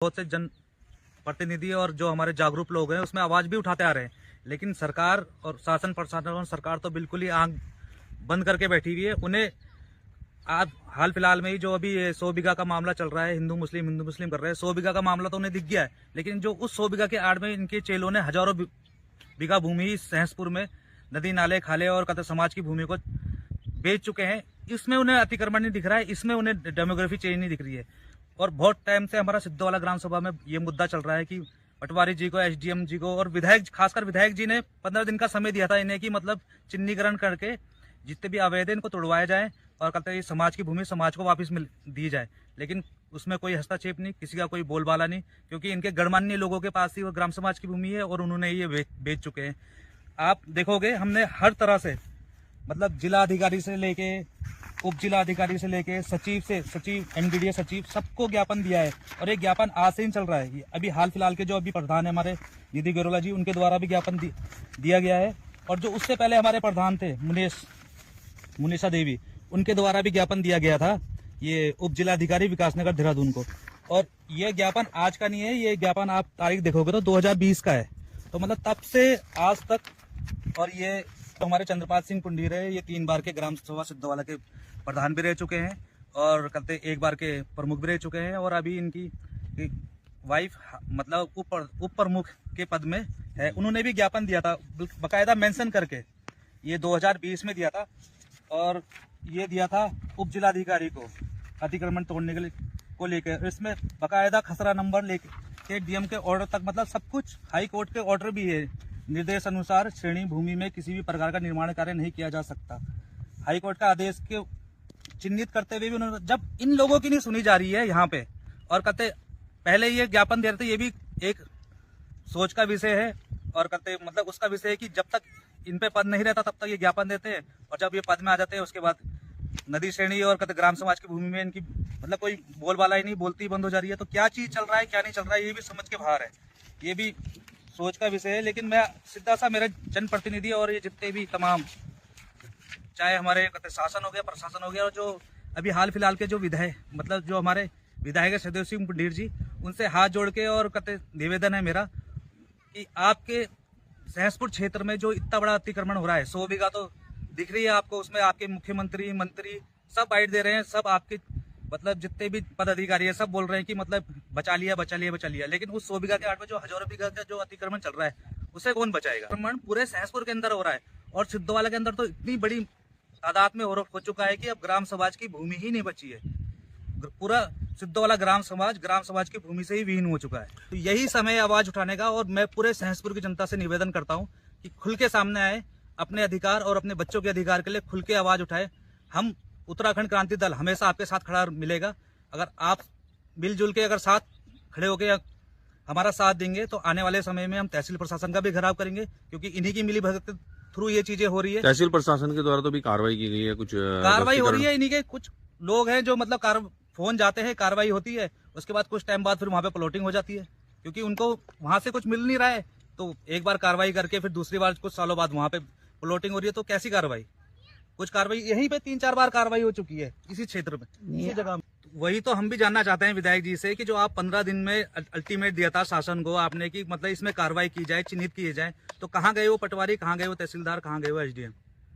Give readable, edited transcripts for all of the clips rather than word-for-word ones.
बहुत से जन प्रतिनिधि और जो हमारे जागरूक लोग हैं उसमें आवाज भी उठाते आ रहे हैं, लेकिन सरकार और शासन प्रशासन और सरकार तो बिल्कुल ही आंख बंद करके बैठी हुई है। उन्हें आज हाल फिलहाल में ही जो अभी 100 बीघा का मामला चल रहा है, हिंदू मुस्लिम कर रहे हैं, 100 बीघा का मामला तो उन्हें दिख गया है, लेकिन जो उस 100 बीघा के आड़ में इनके चेलों ने हजारों बीघा भूमि सहसपुर में नदी नाले खाले और कतर समाज की भूमि को बेच चुके हैं। इसमें उन्हें अतिक्रमण नहीं दिख रहा है, इसमें उन्हें डेमोग्राफी चेंज नहीं दिख रही है। और बहुत टाइम से हमारा सिद्धवाला ग्राम सभा में ये मुद्दा चल रहा है कि पटवारी जी को, एसडीएम जी को और विधायक, खासकर विधायक जी ने 15 दिन का समय दिया था इन्हें कि मतलब चिन्हीकरण करके जितने भी अवैध इनको तोड़वाया जाए और कहते हैं समाज की भूमि समाज को वापस दी जाए, लेकिन उसमें कोई हस्तक्षेप नहीं, किसी का कोई बोलबाला नहीं, क्योंकि इनके गणमान्य लोगों के पास ही वो ग्राम समाज की भूमि है और उन्होंने ये बेच चुके हैं। आप देखोगे हमने हर तरह से मतलब जिला अधिकारी से लेके उप जिला अधिकारी से लेके सचिव एमडीडीए सचिव सबको ज्ञापन दिया है, और ये ज्ञापन आज से ही चल रहा है। अभी हाल फिलहाल के जो अभी प्रधान है हमारे निधि गरोला जी, उनके द्वारा भी ज्ञापन दिया गया है, और जो उससे पहले हमारे प्रधान थे मुनीषा देवी, उनके द्वारा भी ज्ञापन दिया गया था ये उप जिला अधिकारी विकासनगर देहरादून को। और ये ज्ञापन आज का नहीं है, ये ज्ञापन आप तारीख देखोगे तो 2020 का है, तो मतलब तब से आज तक। और ये तो हमारे चंद्रपाल सिंह पुंडीर है, ये 3 बार के ग्राम सभा सिद्धवाला के प्रधान भी रह चुके हैं और कहते 1 बार के प्रमुख भी रह चुके हैं, और अभी इनकी वाइफ मतलब उप प्रमुख के पद में है। उन्होंने भी ज्ञापन दिया था बकायदा मेंशन करके, ये 2020 में दिया था, और ये दिया था उप जिलाधिकारी को अतिक्रमण तोड़ने को लेकर। इसमें बकायदा खसरा नंबर लेके डीएम के ऑर्डर तक, मतलब सब कुछ हाई कोर्ट के ऑर्डर भी है। निर्देश अनुसार श्रेणी भूमि में किसी भी प्रकार का निर्माण कार्य नहीं किया जा सकता। हाई कोर्ट का आदेश के चिन्हित करते हुए भी उन्होंने, जब इन लोगों की नहीं सुनी जा रही है यहाँ पे, और कहते पहले ये ज्ञापन दे रहे थे, ये भी एक सोच का विषय है, और कहते मतलब उसका विषय है कि जब तक इन पे पद नहीं रहता तब तक ये ज्ञापन देते हैं, और जब ये पद में आ जाते हैं उसके बाद नदी श्रेणी और कहते ग्राम समाज की भूमि में इनकी मतलब कोई बोलबाला ही नहीं, बोलती बंद हो जा रही है। तो क्या चीज चल रहा है क्या नहीं चल रहा है ये भी समझ के बाहर है, ये भी सोच का विषय है। लेकिन मैं सीधा सा मेरे जनप्रतिनिधि और ये जितने भी तमाम, चाहे हमारे कहते शासन हो गया, प्रशासन हो गया, और जो अभी हाल फिलहाल के जो विधायक मतलब जो हमारे विधायक सदैव सिंह पुंडीर जी, उनसे हाथ जोड़ के और कहते निवेदन है मेरा कि आपके सहसपुर क्षेत्र में जो इतना बड़ा अतिक्रमण हो रहा है, 100 बीघा तो दिख रही है आपको, उसमें आपके मुख्यमंत्री मंत्री सब बाइट दे रहे हैं, सब आपके मतलब जितने भी पदाधिकारी है सब बोल रहे हैं कि मतलब बचा लिया, लेकिन उस 100 बीघा के आड़ में जो हजारों बीघा का जो अतिक्रमण चल रहा है उसे कौन बचाएगा। अतिक्रमण पूरे सहसपुर के अंदर हो रहा है, और सिद्धवाला के अंदर तो इतनी बड़ी तादाद में हो चुका है कि अब ग्राम समाज की भूमि ही नहीं बची है। पूरा सिद्धवाला ग्राम समाज की भूमि से ही विहीन हो चुका है। तो यही समय आवाज उठाने का, और मैं पूरे सहसपुर की जनता से निवेदन करता हूँ कि खुल के सामने आए, अपने अधिकार और अपने बच्चों के अधिकार के लिए खुल के आवाज उठाए। हम उत्तराखंड क्रांति दल हमेशा आपके साथ खड़ा मिलेगा। अगर आप मिलजुल के अगर साथ खड़े होकर हमारा साथ देंगे तो आने वाले समय में हम तहसील प्रशासन का भी घेराव करेंगे, क्योंकि इन्हीं की मिली भगत के थ्रू ये चीजें हो रही है। तहसील प्रशासन के द्वारा तो भी कार्रवाई की गई है, कुछ कार्रवाई हो रही है। इन्हीं के कुछ लोग हैं जो मतलब फोन जाते हैं, कार्रवाई होती है, उसके बाद कुछ टाइम बाद फिर वहां पे प्लॉटिंग हो जाती है, क्योंकि उनको वहां से कुछ मिल नहीं रहा है। तो एक बार कार्रवाई करके फिर दूसरी बार कुछ सालों बाद वहां पे प्लॉटिंग हो रही है, तो कैसी कार्रवाई? कुछ कार्रवाई यहीं पे 3-4 बार कार्रवाई हो चुकी है इसी क्षेत्र में, इसी जगह। वही तो हम भी जानना चाहते हैं विधायक जी से कि जो आप 15 दिन में अल्टीमेट दिया था शासन को आपने कि मतलब इसमें कार्रवाई की जाए, चिन्हित किए जाए, तो कहाँ गए वो पटवारी, कहाँ गए वो तहसीलदार, कहाँ गए वो एसडीएम,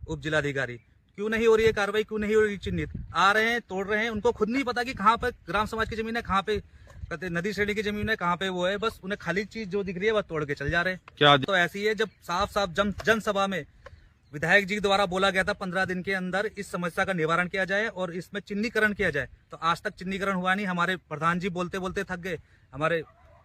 उप जिलाधिकारी? क्यों नहीं हो रही है कार्रवाई, क्यों नहीं हो रही चिन्हित? आ रहे हैं, तोड़ रहे हैं, उनको खुद नहीं पता कि कहाँ पे ग्राम समाज की जमीन है, कहाँ पे कहते नदी श्रेणी की जमीन है, कहाँ पे वो है, बस उन्हें खाली चीज जो दिख रही है बस तोड़ के चल जा रहे हैं। क्या तो ऐसी है, जब साफ जनसभा में विधायक जी द्वारा बोला गया था 15 दिन के अंदर इस समस्या का निवारण किया जाए और इसमें चिन्हीकरण किया जाए, तो आज तक चिन्हीकरण हुआ नहीं। हमारे प्रधान जी बोलते बोलते थक गए, हमारे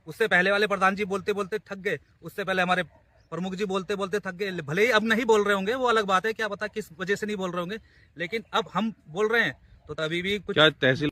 उससे पहले वाले प्रधान जी बोलते बोलते थक गए, उससे पहले हमारे प्रमुख जी बोलते बोलते थक गए। भले ही अब नहीं बोल रहे होंगे, वो अलग बात है, क्या पता किस वजह से नहीं बोल रहे होंगे, लेकिन अब हम बोल रहे हैं तो तभी भी कुछ। क्या तहसील